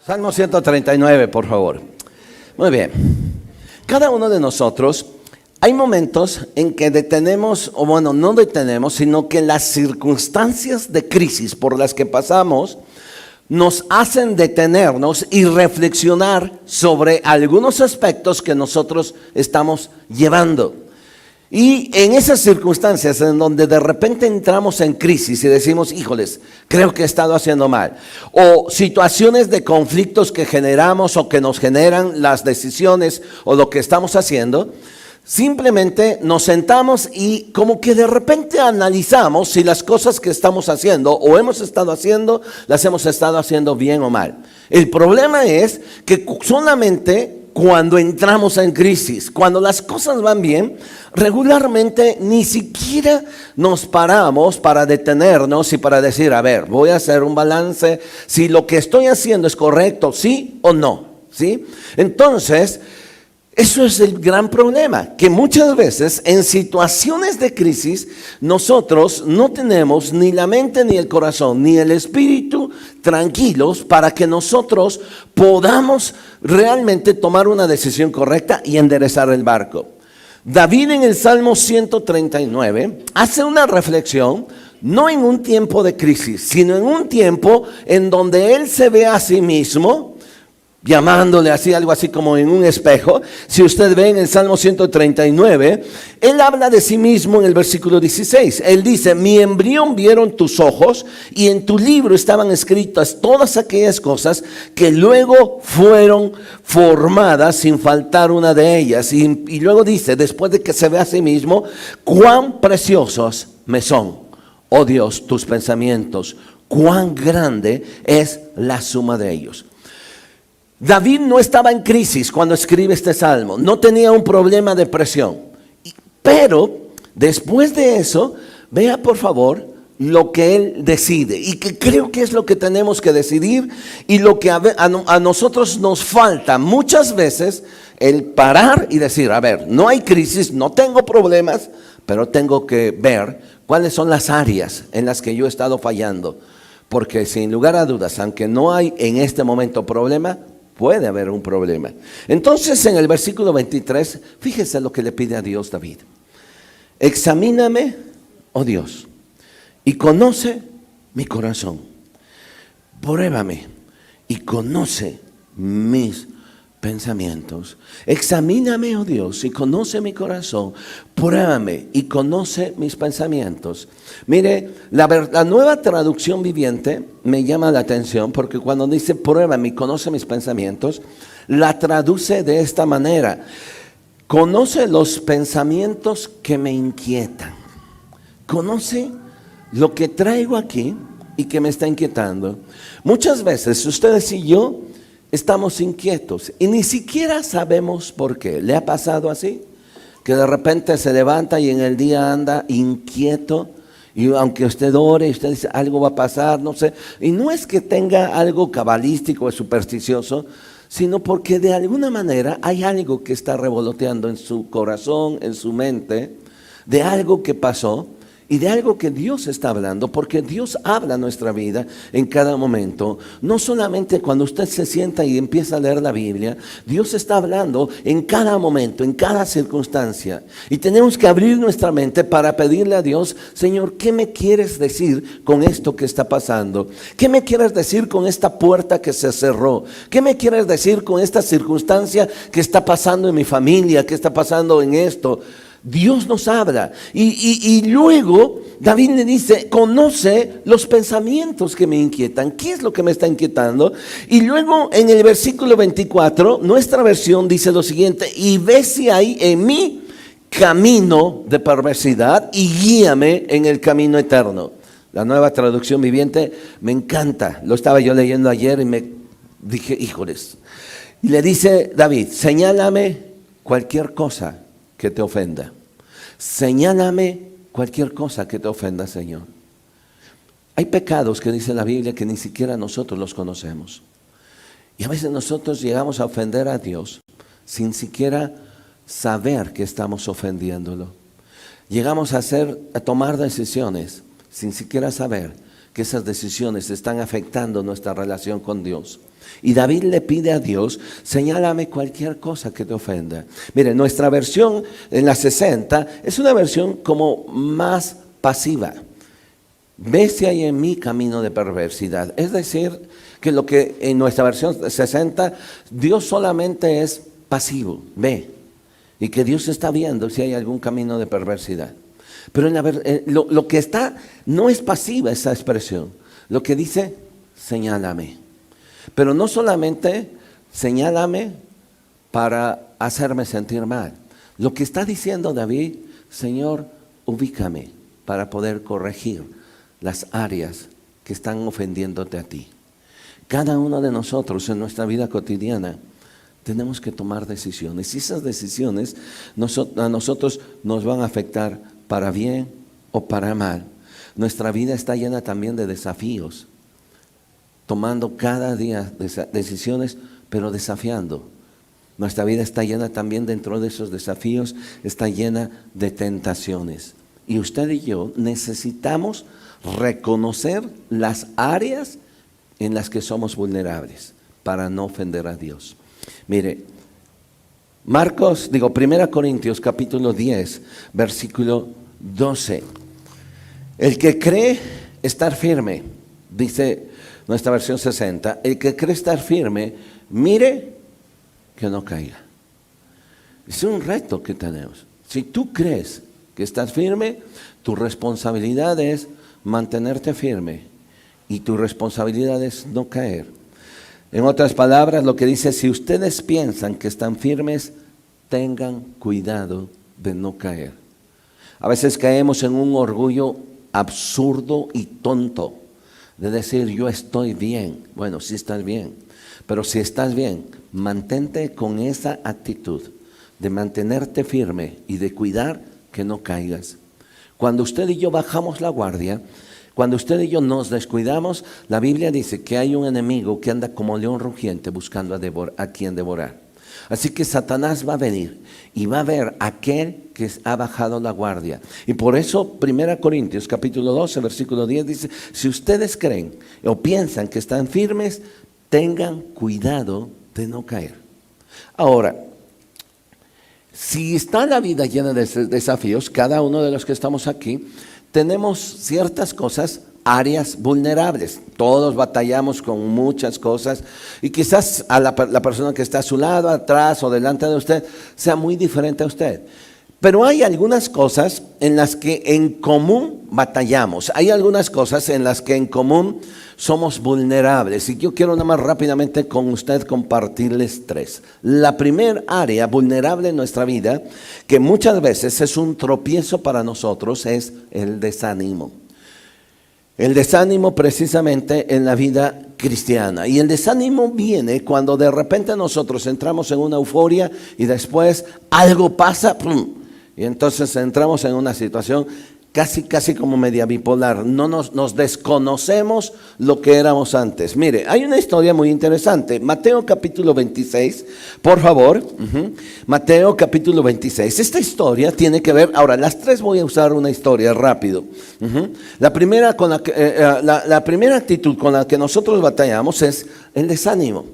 Salmo 139, por favor. Muy bien. Cada uno de nosotros, hay momentos en que detenemos, o bueno, no detenemos, sino que las circunstancias de crisis por las que pasamos nos hacen detenernos y reflexionar sobre algunos aspectos que nosotros estamos llevando. Y en esas circunstancias en donde de repente entramos en crisis y decimos, híjoles, creo que he estado haciendo mal, o situaciones de conflictos que generamos o que nos generan las decisiones o lo que estamos haciendo, simplemente nos sentamos y como que de repente analizamos si las cosas que estamos haciendo o hemos estado haciendo, las hemos estado haciendo bien o mal. El problema es que solamente cuando entramos en crisis, cuando las cosas van bien, regularmente ni siquiera nos paramos para detenernos y para decir, a ver, voy a hacer un balance, si lo que estoy haciendo es correcto, sí o no, ¿sí? Entonces, eso es el gran problema, que muchas veces en situaciones de crisis nosotros no tenemos ni la mente ni el corazón ni el espíritu tranquilos para que nosotros podamos realmente tomar una decisión correcta y enderezar el barco. David en el Salmo 139 hace una reflexión no en un tiempo de crisis, sino en un tiempo en donde él se ve a sí mismo llamándole así, algo así como en un espejo. Si usted ve en el Salmo 139, él habla de sí mismo en el versículo 16. Él dice, mi embrión vieron tus ojos y en tu libro estaban escritas todas aquellas cosas que luego fueron formadas sin faltar una de ellas. Y luego dice, después de que se ve a sí mismo, cuán preciosos me son, oh Dios, tus pensamientos, cuán grande es la suma de ellos. David no estaba en crisis cuando escribe este salmo, no tenía un problema de presión, pero después de eso, vea por favor lo que él decide y que creo que es lo que tenemos que decidir y lo que a nosotros nos falta muchas veces, el parar y decir, a ver, no hay crisis, no tengo problemas, pero tengo que ver cuáles son las áreas en las que yo he estado fallando, porque sin lugar a dudas, aunque no hay en este momento problema, puede haber un problema. Entonces en el versículo 23, fíjese lo que le pide a Dios David. Examíname, oh Dios, y conoce mi corazón. Pruébame y conoce mis pensamientos. Examíname, oh Dios, y conoce mi corazón. Pruébame y conoce mis pensamientos. Mire, la nueva traducción viviente me llama la atención porque cuando dice pruébame y conoce mis pensamientos, la traduce de esta manera. Conoce los pensamientos que me inquietan. Conoce lo que traigo aquí y que me está inquietando. Muchas veces ustedes y yo estamos inquietos y ni siquiera sabemos por qué. ¿Le ha pasado así? Que de repente se levanta y en el día anda inquieto y aunque usted ore y usted dice algo va a pasar, no sé. Y no es que tenga algo cabalístico o supersticioso, sino porque de alguna manera hay algo que está revoloteando en su corazón, en su mente, de algo que pasó. Y de algo que Dios está hablando, porque Dios habla en nuestra vida en cada momento. No solamente cuando usted se sienta y empieza a leer la Biblia, Dios está hablando en cada momento, en cada circunstancia. Y tenemos que abrir nuestra mente para pedirle a Dios, Señor, ¿qué me quieres decir con esto que está pasando? ¿Qué me quieres decir con esta puerta que se cerró? ¿Qué me quieres decir con esta circunstancia que está pasando en mi familia, que está pasando en esto? Dios nos habla y luego David le dice, conoce los pensamientos que me inquietan. ¿Qué es lo que me está inquietando? Y luego en el versículo 24, nuestra versión dice lo siguiente, y ve si hay en mí camino de perversidad y guíame en el camino eterno. La nueva traducción viviente me encanta, lo estaba yo leyendo ayer y me dije, híjoles. Y le dice David, señálame cualquier cosa que te ofenda. Señálame cualquier cosa que te ofenda, Señor. Hay pecados que dice la Biblia que ni siquiera nosotros los conocemos. Y a veces nosotros llegamos a ofender a Dios sin siquiera saber que estamos ofendiéndolo. Llegamos a tomar decisiones sin siquiera saber que esas decisiones están afectando nuestra relación con Dios. Y David le pide a Dios, señálame cualquier cosa que te ofenda. Mire, nuestra versión en la 60 es una versión como más pasiva. Ve si hay en mí camino de perversidad. Es decir, que lo que en nuestra versión 60, Dios solamente es pasivo, ve. Y que Dios está viendo si hay algún camino de perversidad. Pero lo que está, no es pasiva esa expresión. Lo que dice, señálame. Pero no solamente señálame para hacerme sentir mal. Lo que está diciendo David, Señor, ubícame para poder corregir las áreas que están ofendiéndote a ti. Cada uno de nosotros en nuestra vida cotidiana tenemos que tomar decisiones. Y esas decisiones a nosotros nos van a afectar para bien o para mal. Nuestra vida está llena también de desafíos. Tomando cada día decisiones, pero desafiando. Nuestra vida está llena también dentro de esos desafíos, está llena de tentaciones. Y usted y yo necesitamos reconocer las áreas en las que somos vulnerables para no ofender a Dios. Mire, 1 Corintios capítulo 10, versículo 12. El que cree estar firme, dice nuestra versión 60, el que cree estar firme, mire que no caiga. Es un reto que tenemos. Si tú crees que estás firme, tu responsabilidad es mantenerte firme y tu responsabilidad es no caer. En otras palabras, lo que dice, si ustedes piensan que están firmes, tengan cuidado de no caer. A veces caemos en un orgullo absurdo y tonto de decir yo estoy bien. Bueno, sí estás bien, pero si estás bien, mantente con esa actitud de mantenerte firme y de cuidar que no caigas. Cuando usted y yo bajamos la guardia, cuando usted y yo nos descuidamos, la Biblia dice que hay un enemigo que anda como león rugiente buscando a quien devorar. Así que Satanás va a venir y va a ver a aquel que ha bajado la guardia. Y por eso 1 Corintios capítulo 12, versículo 10 dice, si ustedes creen o piensan que están firmes, tengan cuidado de no caer. Ahora, si está la vida llena de desafíos, cada uno de los que estamos aquí, tenemos ciertas cosas, áreas vulnerables. Todos batallamos con muchas cosas y quizás a la persona que está a su lado, atrás o delante de usted, sea muy diferente a usted. Pero hay algunas cosas en las que en común batallamos. Hay algunas cosas en las que en común somos vulnerables. Y yo quiero nada más rápidamente con usted compartirles tres. La primera área vulnerable en nuestra vida, que muchas veces es un tropiezo para nosotros, es el desánimo. El desánimo precisamente en la vida cristiana. Y el desánimo viene cuando de repente nosotros entramos en una euforia y después algo pasa, ¡pum! Y entonces entramos en una situación casi como media bipolar. No nos desconocemos lo que éramos antes. Mire, hay una historia muy interesante. Mateo capítulo 26, por favor. Mateo capítulo 26. Esta historia tiene que ver, ahora las tres voy a usar una historia rápido. La primera actitud con la que nosotros batallamos es el desánimo.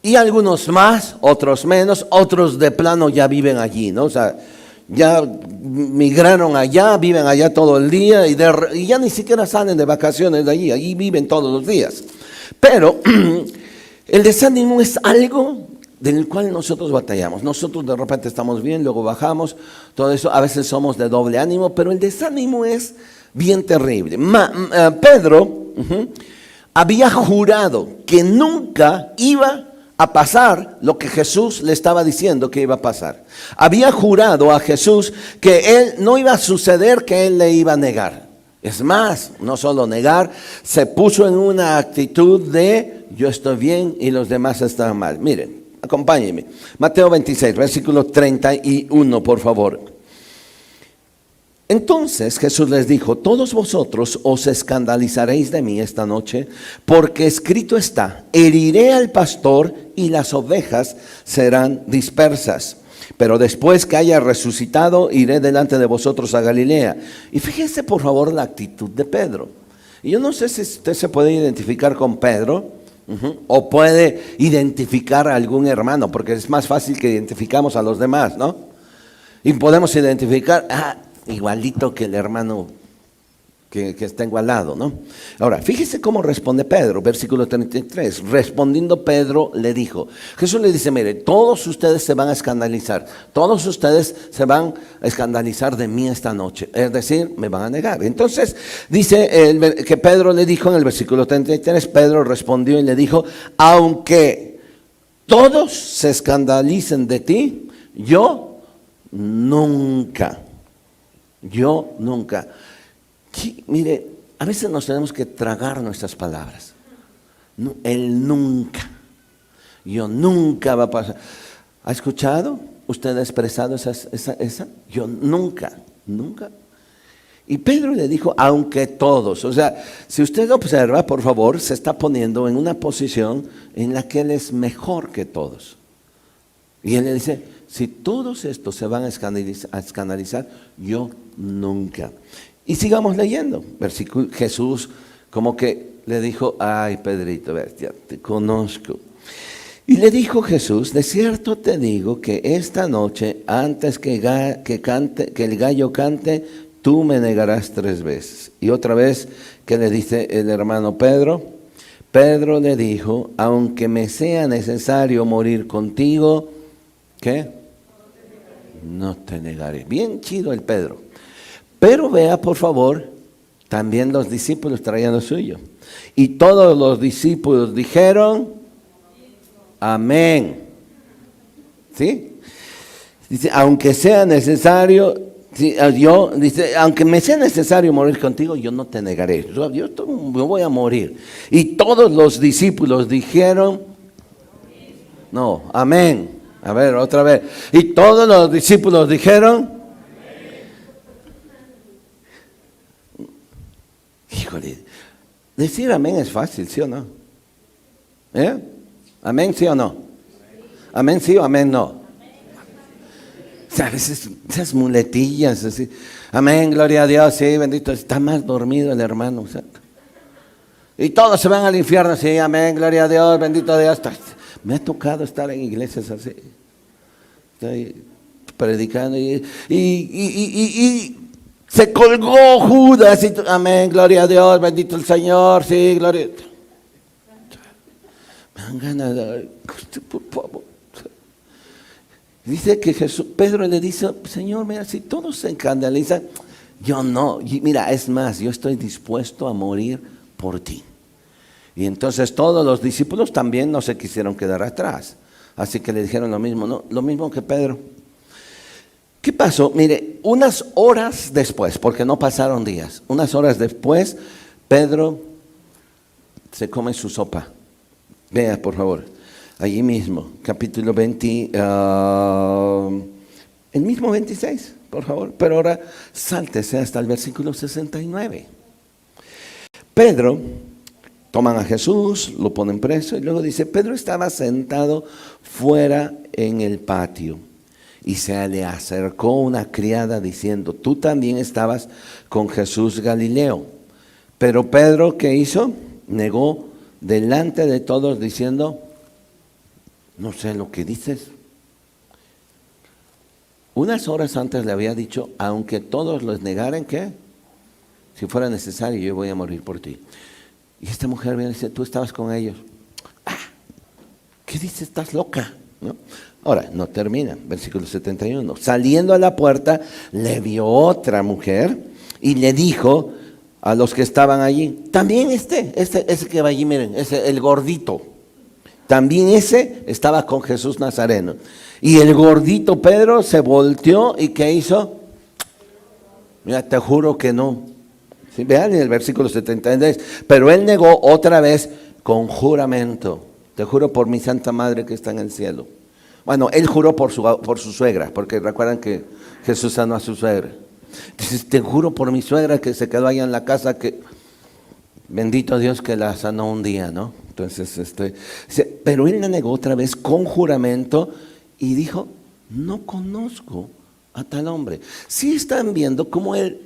Y algunos más, otros menos, otros de plano ya viven allí, ¿no? O sea, ya migraron allá, viven allá todo el día y ya ni siquiera salen de vacaciones de allí viven todos los días. Pero el desánimo es algo del cual nosotros batallamos. Nosotros de repente estamos bien, luego bajamos, todo eso, a veces somos de doble ánimo, pero el desánimo es bien terrible. Pedro había jurado que nunca iba a pasar lo que Jesús le estaba diciendo que iba a pasar. Había jurado a Jesús que él no iba a suceder, que él le iba a negar. Es más, no solo negar, se puso en una actitud de yo estoy bien y los demás están mal. Miren, acompáñenme. Mateo 26, versículo 31, por favor. Entonces Jesús les dijo, todos vosotros os escandalizaréis de mí esta noche, porque escrito está, heriré al pastor y las ovejas serán dispersas. Pero después que haya resucitado, iré delante de vosotros a Galilea. Y fíjense por favor la actitud de Pedro. Y yo no sé si usted se puede identificar con Pedro, o puede identificar a algún hermano, porque es más fácil que identificamos a los demás, ¿no? Y podemos identificar, igualito que el hermano que tengo al lado, ¿no? Ahora, fíjese cómo responde Pedro, versículo 33. Respondiendo Pedro le dijo, Jesús le dice, mire, todos ustedes se van a escandalizar, todos ustedes se van a escandalizar de mí esta noche, es decir, me van a negar. Entonces, dice que Pedro le dijo en el versículo 33, Pedro respondió y le dijo, aunque todos se escandalicen de ti, yo nunca. Sí, mire, a veces nos tenemos que tragar nuestras palabras. No, él nunca. Yo nunca va a pasar. ¿Ha escuchado? ¿Usted ha expresado esa? Yo nunca. Y Pedro le dijo, aunque todos. O sea, si usted observa, por favor, se está poniendo en una posición en la que él es mejor que todos. Y él le dice, si todos estos se van a escandalizar, yo nunca. Y sigamos leyendo. Versículo, Jesús como que le dijo, ay Pedrito, ya te conozco. Y le dijo Jesús, de cierto te digo que esta noche, antes que el gallo cante, tú me negarás 3 veces. Y otra vez, ¿qué le dice el hermano Pedro? Pedro le dijo, aunque me sea necesario morir contigo, ¿qué? No te negaré. Bien chido el Pedro. Pero vea, por favor, también los discípulos traían lo suyo. Y todos los discípulos dijeron, amén. ¿Sí? Dice, aunque sea necesario, aunque me sea necesario morir contigo, yo no te negaré. Yo voy a morir. Y todos los discípulos dijeron, no, amén. A ver, otra vez. Y todos los discípulos dijeron, híjole, decir amén es fácil, ¿sí o no? ¿Amén, sí o no? ¿Amén, sí o amén, no? O sea, a veces esas muletillas así, amén, gloria a Dios, sí, bendito, está más dormido el hermano, o sea, y todos se van al infierno, sí, amén, gloria a Dios, bendito Dios. Me ha tocado estar en iglesias así, estoy predicando y se colgó Judas, y amén, gloria a Dios, bendito el Señor, sí, gloria. Me dan ganas de, por favor. Dice que Pedro le dice, Señor, mira, si todos se escandalizan, yo no, mira, es más, yo estoy dispuesto a morir por ti. Y entonces todos los discípulos también no se quisieron quedar atrás, así que le dijeron lo mismo, ¿no? Lo mismo que Pedro. ¿Qué pasó? Mire, unas horas después, porque no pasaron días, unas horas después, Pedro se come su sopa. Vea, por favor, allí mismo, capítulo 20, el mismo 26, por favor, pero ahora sáltese hasta el versículo 69. Pedro, toman a Jesús, lo ponen preso, y luego dice, Pedro estaba sentado fuera en el patio. Y se le acercó una criada diciendo, tú también estabas con Jesús Galileo. Pero Pedro, ¿qué hizo? Negó delante de todos diciendo, no sé lo que dices. Unas horas antes le había dicho, aunque todos los negaren, ¿qué? Si fuera necesario, yo voy a morir por ti. Y esta mujer viene y dice, tú estabas con ellos. ¿Qué dices? Estás loca, ¿no? Ahora, no termina, versículo 71. Saliendo a la puerta, le vio otra mujer y le dijo a los que estaban allí, también ese que va allí, miren, el gordito, también ese estaba con Jesús Nazareno. Y el gordito Pedro se volteó y ¿qué hizo? Mira, te juro que no. ¿Sí? Vean en el versículo 73, pero él negó otra vez con juramento. Te juro por mi Santa Madre que está en el cielo. Bueno, él juró por su suegra, porque recuerdan que Jesús sanó a su suegra. Dice, te juro por mi suegra que se quedó allá en la casa, que bendito Dios que la sanó un día, ¿no? Entonces, pero él la negó otra vez con juramento y dijo, no conozco a tal hombre. Sí están viendo cómo él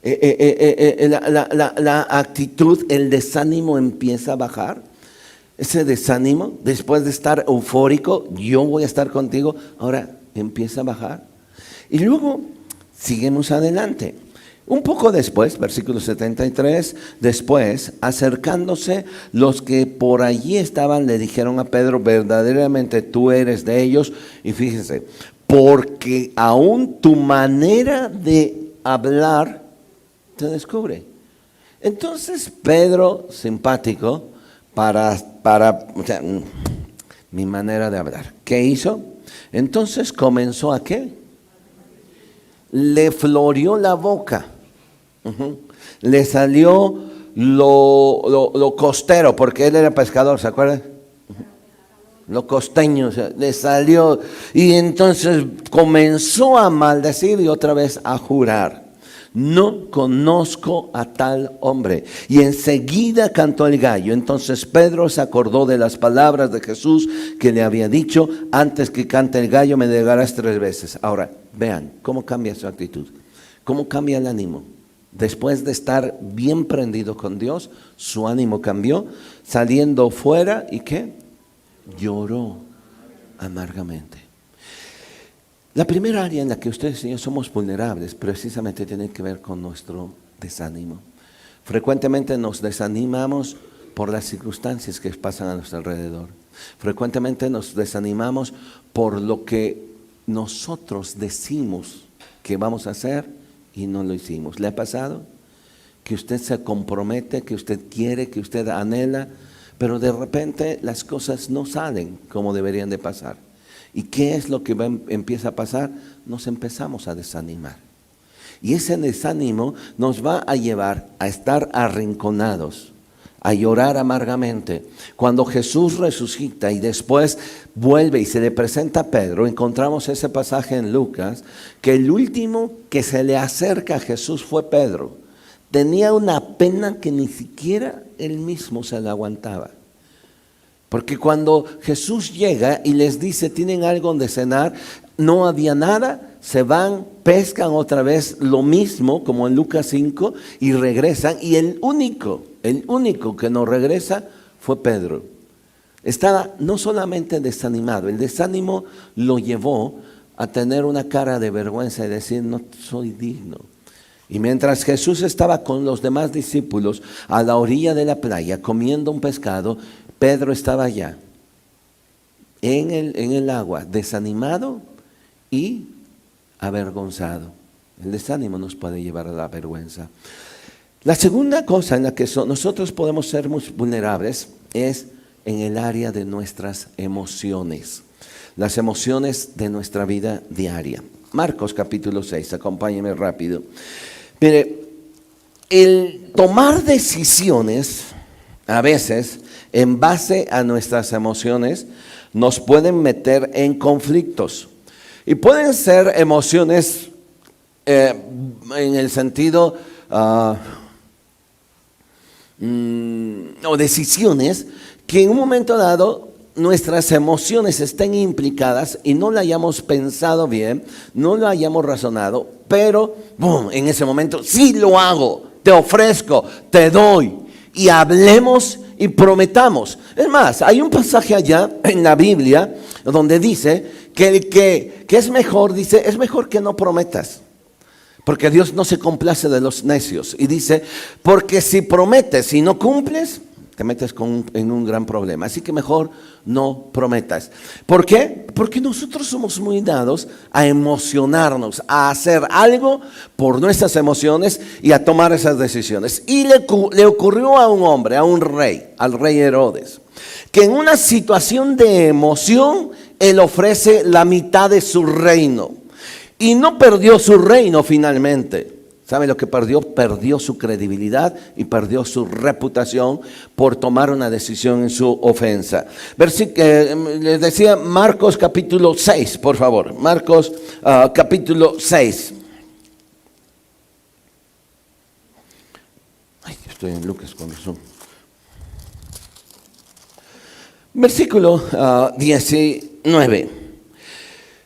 La actitud, el desánimo empieza a bajar. Ese desánimo, después de estar eufórico, yo voy a estar contigo, ahora empieza a bajar. Y luego seguimos adelante. Un poco después, versículo 73, después, acercándose los que por allí estaban, le dijeron a Pedro, verdaderamente tú eres de ellos. Y fíjense, porque aún tu manera de hablar te descubre. Entonces Pedro, simpático, o sea, mi manera de hablar, ¿qué hizo? Entonces comenzó a ¿qué? Le floreó la boca. Le salió lo costero, porque él era pescador, ¿se acuerdan? Lo costeño, o sea, le salió, y entonces comenzó a maldecir y otra vez a jurar. No conozco a tal hombre. Y enseguida cantó el gallo. Entonces Pedro se acordó de las palabras de Jesús que le había dicho: antes que cante el gallo me negarás 3 veces. Ahora, vean cómo cambia su actitud, cómo cambia el ánimo. Después de estar bien prendido con Dios, su ánimo cambió, saliendo fuera, ¿y qué? Lloró amargamente. La primera área en la que ustedes y yo somos vulnerables precisamente tiene que ver con nuestro desánimo. Frecuentemente nos desanimamos por las circunstancias que pasan a nuestro alrededor. Frecuentemente nos desanimamos por lo que nosotros decimos que vamos a hacer y no lo hicimos. ¿Le ha pasado? Que usted se compromete, que usted quiere, que usted anhela, pero de repente las cosas no salen como deberían de pasar. ¿Y qué es lo que empieza a pasar? Nos empezamos a desanimar. Y ese desánimo nos va a llevar a estar arrinconados, a llorar amargamente. Cuando Jesús resucita y después vuelve y se le presenta a Pedro, encontramos ese pasaje en Lucas, que el último que se le acerca a Jesús fue Pedro. Tenía una pena que ni siquiera él mismo se la aguantaba. Porque cuando Jesús llega y les dice, ¿tienen algo donde cenar? No había nada, se van, pescan otra vez lo mismo como en Lucas 5 y regresan. Y el único que no regresa fue Pedro. Estaba no solamente desanimado, el desánimo lo llevó a tener una cara de vergüenza y decir, no soy digno. Y mientras Jesús estaba con los demás discípulos a la orilla de la playa comiendo un pescado, Pedro estaba allá, en el agua, desanimado y avergonzado. El desánimo nos puede llevar a la vergüenza. La segunda cosa en la que nosotros podemos ser muy vulnerables es en el área de nuestras emociones. Las emociones de nuestra vida diaria. Marcos capítulo 6, acompáñenme rápido. Mire, el tomar decisiones a veces en base a nuestras emociones nos pueden meter en conflictos. Y pueden ser emociones en el sentido o decisiones que en un momento dado nuestras emociones estén implicadas y no lo hayamos pensado bien, no lo hayamos razonado, pero ¡boom!, en ese momento sí lo hago, te ofrezco, te doy, y hablemos y prometamos. Es más, hay un pasaje allá en la Biblia donde dice que es mejor, dice, es mejor que no prometas, porque Dios no se complace de los necios. Y dice, porque si prometes y no cumples, te metes en un gran problema. Así que mejor no prometas. ¿Por qué? Porque nosotros somos muy dados a emocionarnos, a hacer algo por nuestras emociones y a tomar esas decisiones. Y le ocurrió a un hombre, a un rey, al rey Herodes, que en una situación de emoción, él ofrece la mitad de su reino. Y no perdió su reino finalmente. ¿Sabe lo que perdió? Perdió su credibilidad y perdió su reputación por tomar una decisión en su ofensa. Les decía Marcos capítulo 6, por favor. Marcos capítulo 6. Ay, estoy en Lucas con razón. Versículo 19.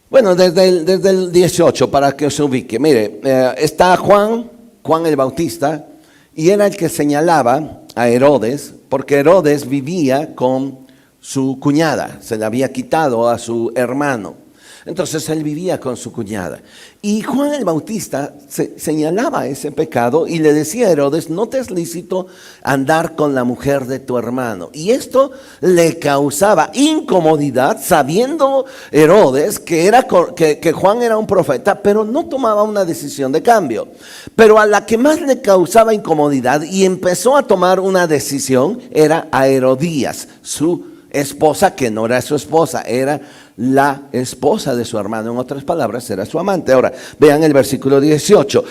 Bueno, desde el 18 para que se ubique. Mire, está Juan Juan el Bautista, y era el que señalaba a Herodes, porque Herodes vivía con su cuñada, se le había quitado a su hermano. Entonces él vivía con su cuñada. Y Juan el Bautista señalaba ese pecado y le decía a Herodes, no te es lícito andar con la mujer de tu hermano. Y esto le causaba incomodidad, sabiendo Herodes que Juan era un profeta, pero no tomaba una decisión de cambio. Pero a la que más le causaba incomodidad y empezó a tomar una decisión era a Herodías, su esposa, que no era su esposa, era la esposa de su hermano. En otras palabras, era su amante. Ahora, vean el versículo 18.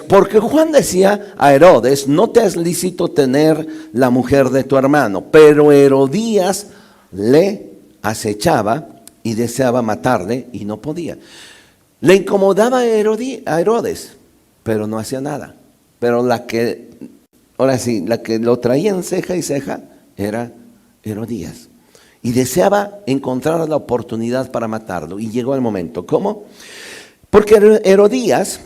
Porque Juan decía a Herodes, no te es lícito tener la mujer de tu hermano. Pero Herodías le acechaba y deseaba matarle y no podía. Le incomodaba a Herodes, pero no hacía nada. Pero la que lo traía en ceja y ceja era Herodías. Y deseaba encontrar la oportunidad para matarlo. Y llegó el momento. ¿Cómo? Porque Herodes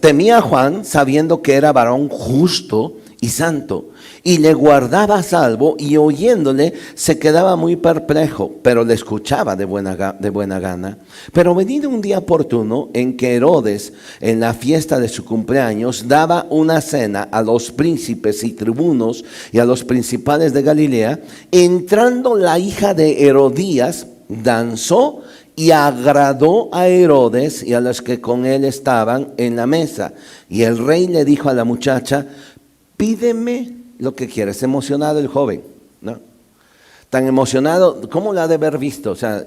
temía a Juan, sabiendo que era varón justo y santo, y le guardaba a salvo, y oyéndole se quedaba muy perplejo, pero le escuchaba de buena gana. Pero venido un día oportuno en que Herodes, en la fiesta de su cumpleaños, daba una cena a los príncipes y tribunos y a los principales de Galilea, entrando la hija de Herodías, danzó y agradó a Herodes y a los que con él estaban en la mesa. Y el rey le dijo a la muchacha, pídeme lo que quieres. Emocionado el joven, ¿no? Tan emocionado, ¿cómo la ha de haber visto? O sea,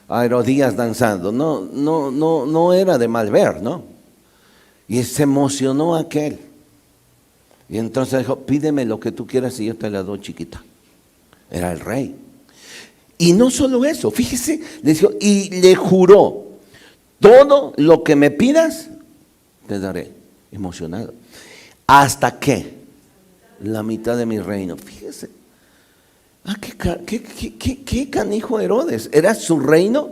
a Herodías danzando. No era de mal ver, ¿no? Y se emocionó aquel. Y entonces dijo, pídeme lo que tú quieras y yo te la doy, chiquita. Era el rey. Y no solo eso, fíjese, le dijo, y le juró, todo lo que me pidas, te daré. Emocionado. ¿Hasta qué? La mitad de mi reino. Fíjese. ¿Qué canijo Herodes? ¿Era su reino?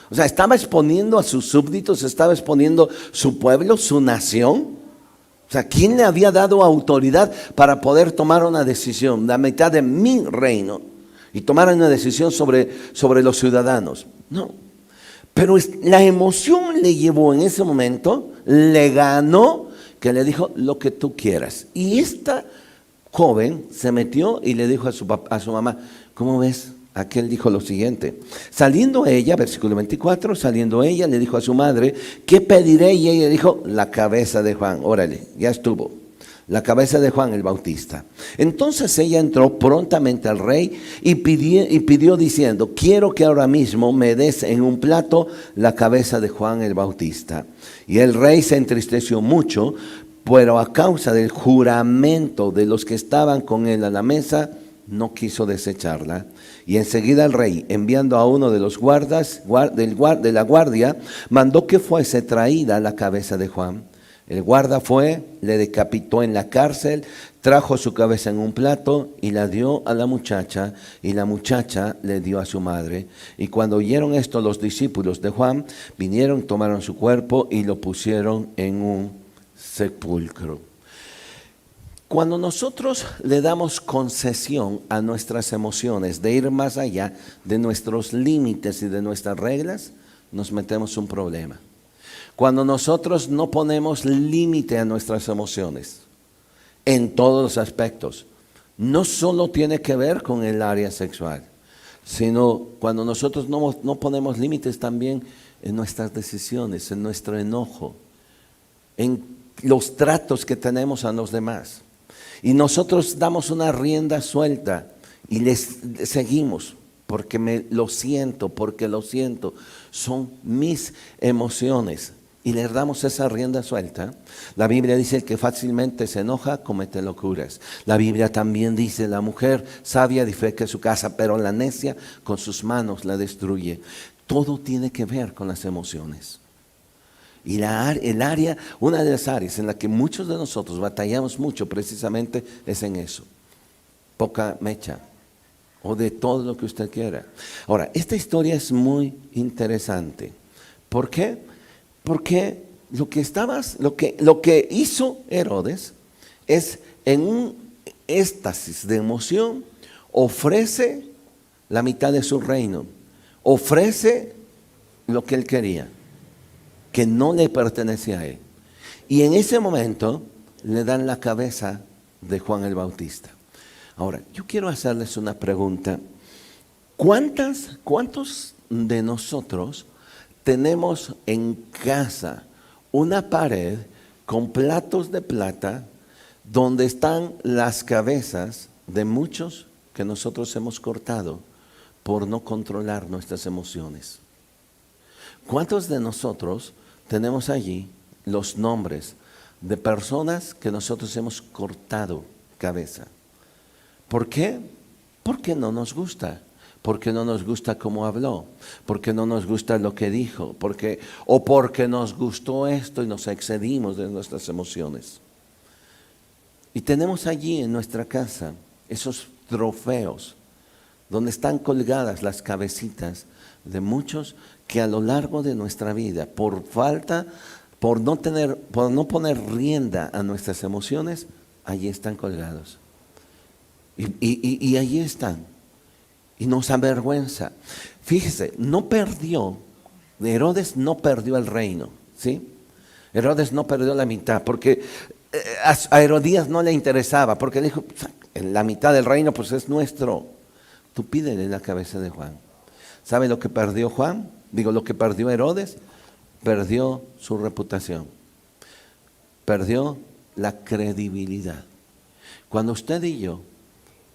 O sea, estaba exponiendo a sus súbditos, estaba exponiendo su pueblo, su nación. O sea, ¿quién le había dado autoridad para poder tomar una decisión? La mitad de mi reino. Y tomar una decisión sobre los ciudadanos. No. Pero la emoción le llevó en ese momento, le ganó, que le dijo lo que tú quieras. Y esta joven se metió y le dijo a su mamá, ¿cómo ves? Aquel dijo lo siguiente, saliendo ella, versículo 24, saliendo ella le dijo a su madre, ¿qué pediré? Y ella dijo, la cabeza de Juan. Órale, ya estuvo. La cabeza de Juan el Bautista. Entonces ella entró prontamente al rey y pidió diciendo, quiero que ahora mismo me des en un plato la cabeza de Juan el Bautista. Y el rey se entristeció mucho, pero a causa del juramento de los que estaban con él a la mesa, no quiso desecharla. Y enseguida el rey, enviando a uno de los guardas de la guardia, mandó que fuese traída la cabeza de Juan. El guarda fue, le decapitó en la cárcel, trajo su cabeza en un plato y la dio a la muchacha, y la muchacha le dio a su madre. Y cuando oyeron esto los discípulos de Juan, vinieron, tomaron su cuerpo y lo pusieron en un sepulcro. Cuando nosotros le damos concesión a nuestras emociones de ir más allá de nuestros límites y de nuestras reglas, nos metemos un problema. Cuando nosotros no ponemos límite a nuestras emociones, en todos los aspectos, no solo tiene que ver con el área sexual, sino cuando nosotros no ponemos límites también en nuestras decisiones, en nuestro enojo, en los tratos que tenemos a los demás. Y nosotros damos una rienda suelta y les seguimos. Porque lo siento, son mis emociones. Y le damos esa rienda suelta. La Biblia dice, el que fácilmente se enoja, comete locuras. La Biblia también dice, la mujer sabia edifica su casa, pero la necia con sus manos la destruye. Todo tiene que ver con las emociones. Y una de las áreas en la que muchos de nosotros batallamos mucho precisamente es en eso. Poca mecha. O de todo lo que usted quiera. Ahora, esta historia es muy interesante. ¿Por qué? Porque lo que hizo Herodes es en un éxtasis de emoción, ofrece la mitad de su reino, ofrece lo que él quería, que no le pertenecía a él. Y en ese momento le dan la cabeza de Juan el Bautista. Ahora, yo quiero hacerles una pregunta. ¿Cuántos de nosotros tenemos en casa una pared con platos de plata donde están las cabezas de muchos que nosotros hemos cortado por no controlar nuestras emociones? ¿Cuántos de nosotros tenemos allí los nombres de personas que nosotros hemos cortado cabeza? ¿Por qué? Porque no nos gusta. Porque no nos gusta cómo habló, porque no nos gusta lo que dijo, porque nos gustó esto y nos excedimos de nuestras emociones. Y tenemos allí en nuestra casa esos trofeos donde están colgadas las cabecitas de muchos que a lo largo de nuestra vida, por no poner rienda a nuestras emociones, allí están colgados. Y allí están. Y nos avergüenza. Fíjese, Herodes no perdió el reino, ¿sí? Herodes no perdió la mitad, porque a Herodías no le interesaba, porque le dijo, la mitad del reino pues es nuestro. Tú pídele la cabeza de Juan. ¿Sabe lo que perdió Juan? Lo que perdió Herodes. Perdió su reputación. Perdió la credibilidad. Cuando usted y yo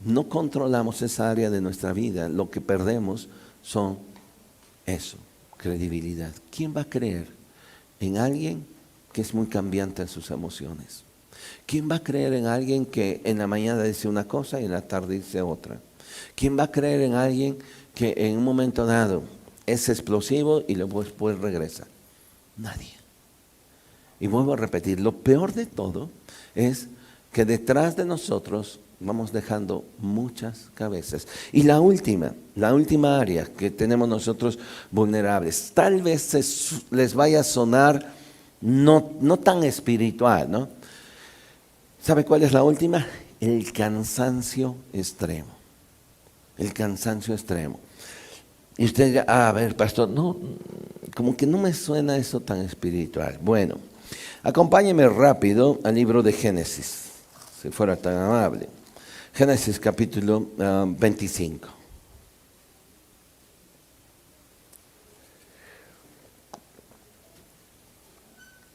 no controlamos esa área de nuestra vida, lo que perdemos son credibilidad. ¿Quién va a creer en alguien que es muy cambiante en sus emociones? ¿Quién va a creer en alguien que en la mañana dice una cosa y en la tarde dice otra? ¿Quién va a creer en alguien que en un momento dado es explosivo y luego después regresa? Nadie. Y vuelvo a repetir, lo peor de todo es que detrás de nosotros vamos dejando muchas cabezas. Y la última área que tenemos nosotros vulnerables, tal vez les vaya a sonar no tan espiritual, ¿no? ¿Sabe cuál es la última? El cansancio extremo. El cansancio extremo. Y usted dice, a ver, pastor, no, como que no me suena eso tan espiritual. Bueno, acompáñeme rápido al libro de Génesis, si fuera tan amable. Génesis capítulo 25.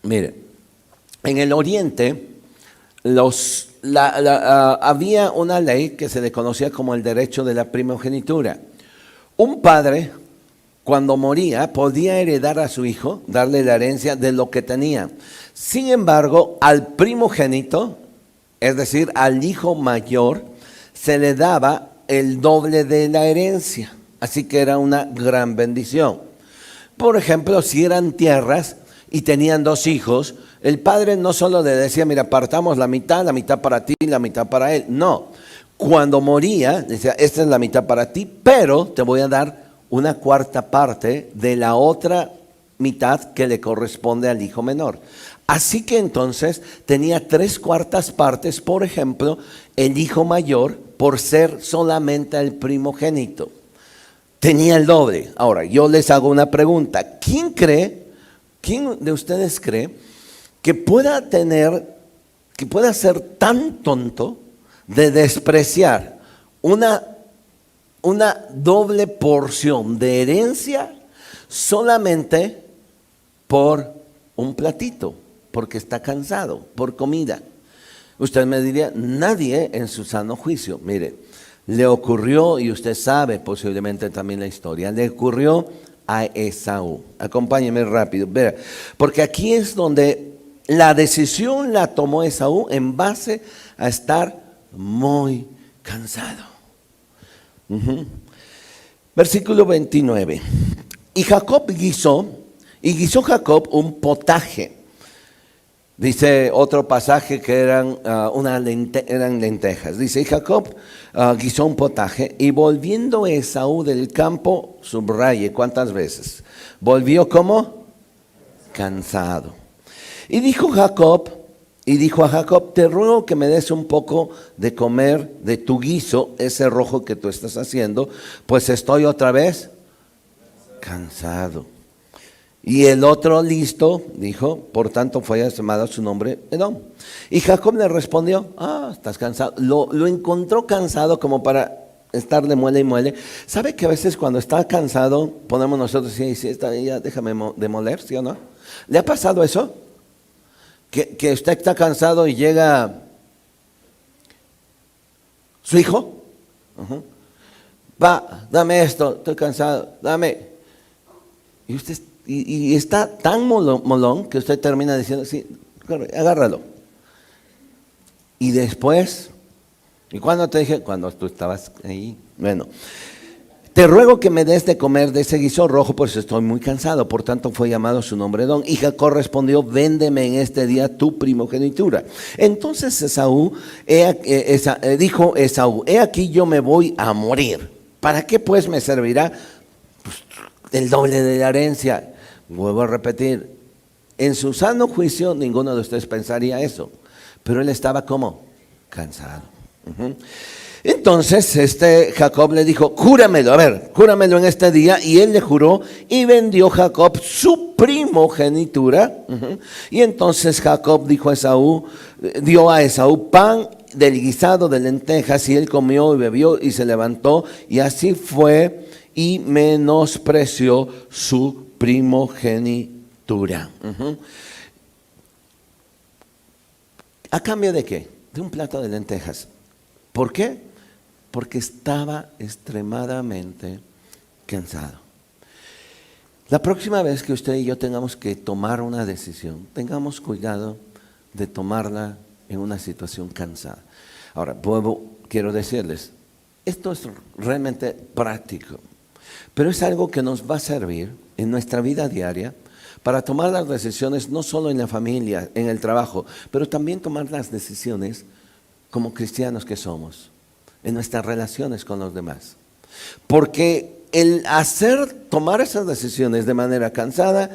Mire, en el oriente había una ley que se le conocía como el derecho de la primogenitura. Un padre, cuando moría, podía heredar a su hijo, darle la herencia de lo que tenía. Sin embargo, al primogénito, es decir, al hijo mayor, se le daba el doble de la herencia. Así que era una gran bendición. Por ejemplo, si eran tierras y tenían 2 hijos, el padre no solo le decía, mira, partamos la mitad para ti y la mitad para él. No, cuando moría, decía, esta es la mitad para ti, pero te voy a dar una 1/4 parte de la otra mitad que le corresponde al hijo menor. Así que entonces tenía 3/4 partes, por ejemplo, el hijo mayor, por ser solamente el primogénito. Tenía el doble. Ahora, yo les hago una pregunta. ¿Quién de ustedes cree que pueda ser tan tonto de despreciar una doble porción de herencia solamente por un platito, porque está cansado, por comida? Usted me diría, nadie en su sano juicio. Mire, le ocurrió, y usted sabe posiblemente también la historia, le ocurrió a Esaú. Acompáñeme rápido, vea, porque aquí es donde la decisión la tomó Esaú en base a estar muy cansado. Versículo 29. Y guisó Jacob un potaje. Dice otro pasaje que eran lentejas. Dice, y Jacob guisó un potaje, y volviendo Esaú del campo, subraye, ¿cuántas veces? Volvió como cansado. Y dijo a Jacob, te ruego que me des un poco de comer de tu guiso, ese rojo que tú estás haciendo, pues estoy otra vez cansado. Y el otro listo, dijo, por tanto fue llamado su nombre Edom. Y Jacob le respondió, estás cansado. Lo encontró cansado como para estar de muele y muele. ¿Sabe que a veces cuando está cansado ponemos nosotros, sí, ya déjame de moler, ¿sí o no? ¿Le ha pasado eso? Que usted está cansado y llega su hijo. Va, dame esto, estoy cansado, dame. Y usted está tan molón que usted termina diciendo, sí, agárralo. Y después, ¿y cuándo te dije? Cuando tú estabas ahí. Bueno, te ruego que me des de comer de ese guiso rojo, pues estoy muy cansado. Por tanto fue llamado su nombre Edom. Y Jacob respondió, véndeme en este día tu primogenitura. Entonces dijo Esaú, he aquí yo me voy a morir. ¿Para qué pues me servirá pues, el doble de la herencia? Vuelvo a repetir, en su sano juicio ninguno de ustedes pensaría eso, pero él estaba como cansado. Entonces Jacob le dijo, júramelo en este día. Y él le juró y vendió Jacob su primogenitura. Y entonces Jacob dio a Esaú pan del guisado de lentejas, y él comió y bebió y se levantó, y así fue y menospreció su primogenitura. ¿A cambio de qué? De un plato de lentejas. ¿Por qué? Porque estaba extremadamente cansado. La próxima vez que usted y yo tengamos que tomar una decisión, tengamos cuidado de tomarla en una situación cansada. Ahora, quiero decirles, esto es realmente práctico, pero es algo que nos va a servir en nuestra vida diaria para tomar las decisiones no solo en la familia, en el trabajo, pero también tomar las decisiones como cristianos que somos, en nuestras relaciones con los demás. Porque el tomar esas decisiones de manera cansada,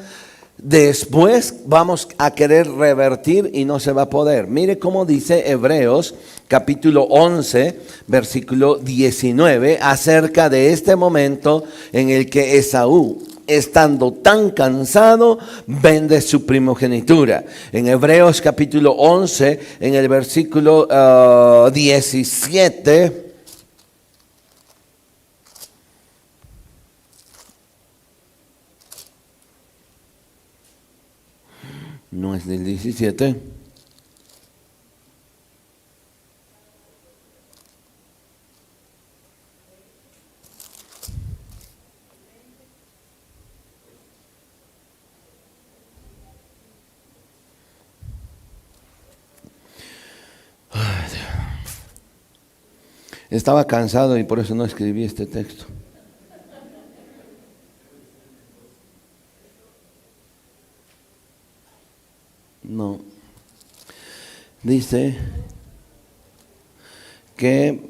después vamos a querer revertir y no se va a poder. Mire cómo dice Hebreos capítulo 11, versículo 19, acerca de este momento en el que Esaú, estando tan cansado, vende su primogenitura. En Hebreos capítulo 11, en el versículo 17, no es del 17. Estaba cansado y por eso no escribí este texto. No. Dice que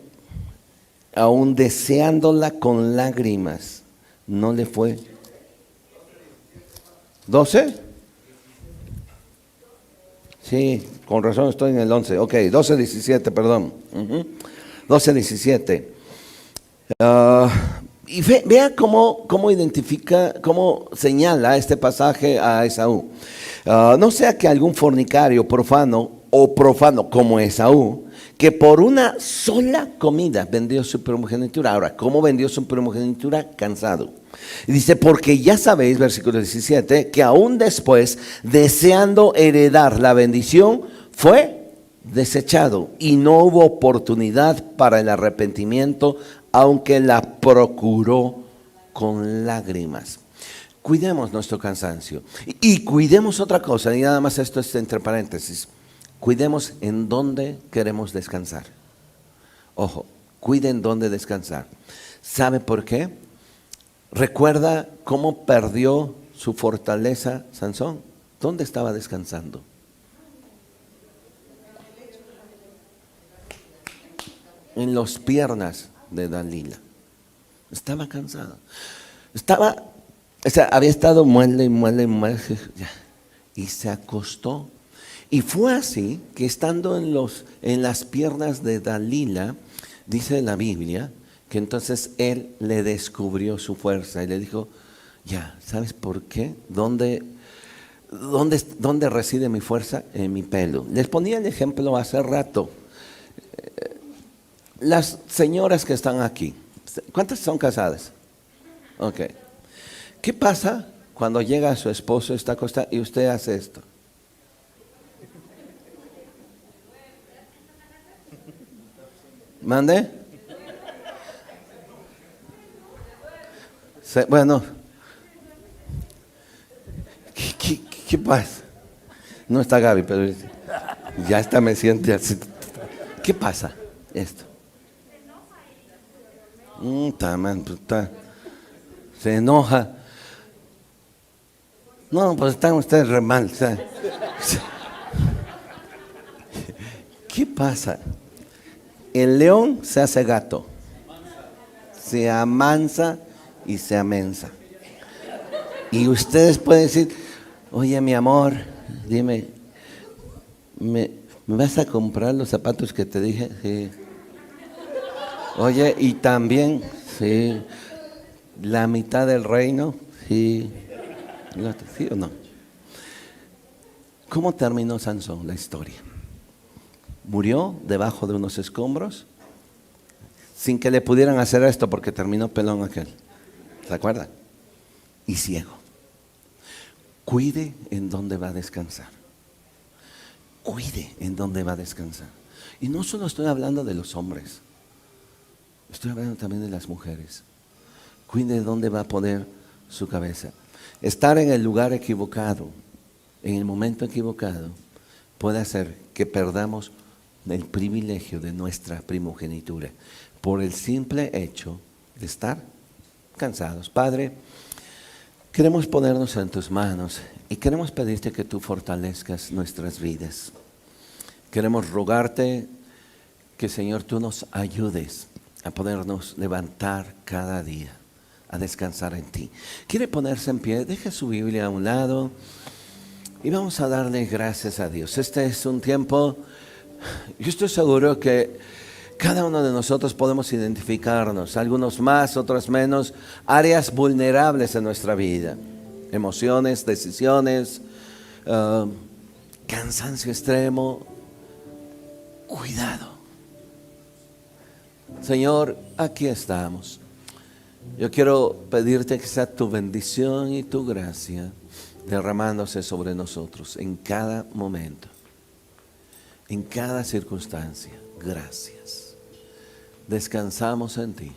aún deseándola con lágrimas, no le fue. ¿12? Sí, con razón estoy en el 11. Ok, 12:17, perdón. 12:17. Y vea cómo identifica, cómo señala este pasaje a Esaú. No sea que algún fornicario profano como Esaú, que por una sola comida vendió su primogenitura. Ahora, ¿cómo vendió su primogenitura? Cansado. Y dice, porque ya sabéis, versículo 17, que aún después, deseando heredar la bendición, fue desechado y no hubo oportunidad para el arrepentimiento, aunque la procuró con lágrimas. Cuidemos nuestro cansancio y cuidemos otra cosa, y nada más esto es entre paréntesis. Cuidemos en dónde queremos descansar. Ojo, cuiden dónde descansar. ¿Sabe por qué? ¿Recuerda cómo perdió su fortaleza Sansón? ¿Dónde estaba descansando? En las piernas de Dalila. Estaba cansado. Había estado muele. y se acostó. Y fue así que estando en las piernas de Dalila, dice la Biblia, que entonces él le descubrió su fuerza y le dijo, ya, ¿sabes por qué? ¿Dónde reside mi fuerza? En mi pelo. Les ponía el ejemplo hace rato. Las señoras que están aquí, ¿cuántas son casadas? Ok. ¿Qué pasa cuando llega su esposo, está acostado y usted hace esto? ¿Mande? Bueno, ¿qué pasa? No está Gaby, pero ya está, me siente así. ¿Qué pasa esto? Se enoja. No, pues están ustedes re mal. ¿Qué pasa? El león se hace gato, se amansa y se amensa. Y ustedes pueden decir, oye mi amor, dime, ¿me vas a comprar los zapatos que te dije? Sí. Oye, y también, sí, la mitad del reino, sí. ¿Sí o no? ¿Cómo terminó Sansón la historia? Murió debajo de unos escombros sin que le pudieran hacer esto porque terminó pelón aquel. ¿Se acuerdan? Y ciego. Cuide en dónde va a descansar. Cuide en dónde va a descansar. Y no solo estoy hablando de los hombres, estoy hablando también de las mujeres. Cuide de dónde va a poner su cabeza. Estar en el lugar equivocado, en el momento equivocado, puede hacer que perdamos el privilegio de nuestra primogenitura por el simple hecho de estar cansados. Padre, queremos ponernos en tus manos y queremos pedirte que tú fortalezcas nuestras vidas. Queremos rogarte que, Señor, tú nos ayudes a podernos levantar cada día, a descansar en ti. ¿Quiere ponerse en pie? Deje su Biblia a un lado y vamos a darle gracias a Dios. Este es un tiempo, yo estoy seguro que cada uno de nosotros podemos identificarnos, algunos más, otros menos, áreas vulnerables en nuestra vida. Emociones, decisiones, cansancio extremo. Cuidado. Señor, aquí estamos. Yo quiero pedirte que sea tu bendición y tu gracia derramándose sobre nosotros en cada momento, en cada circunstancia. Gracias. Descansamos en ti.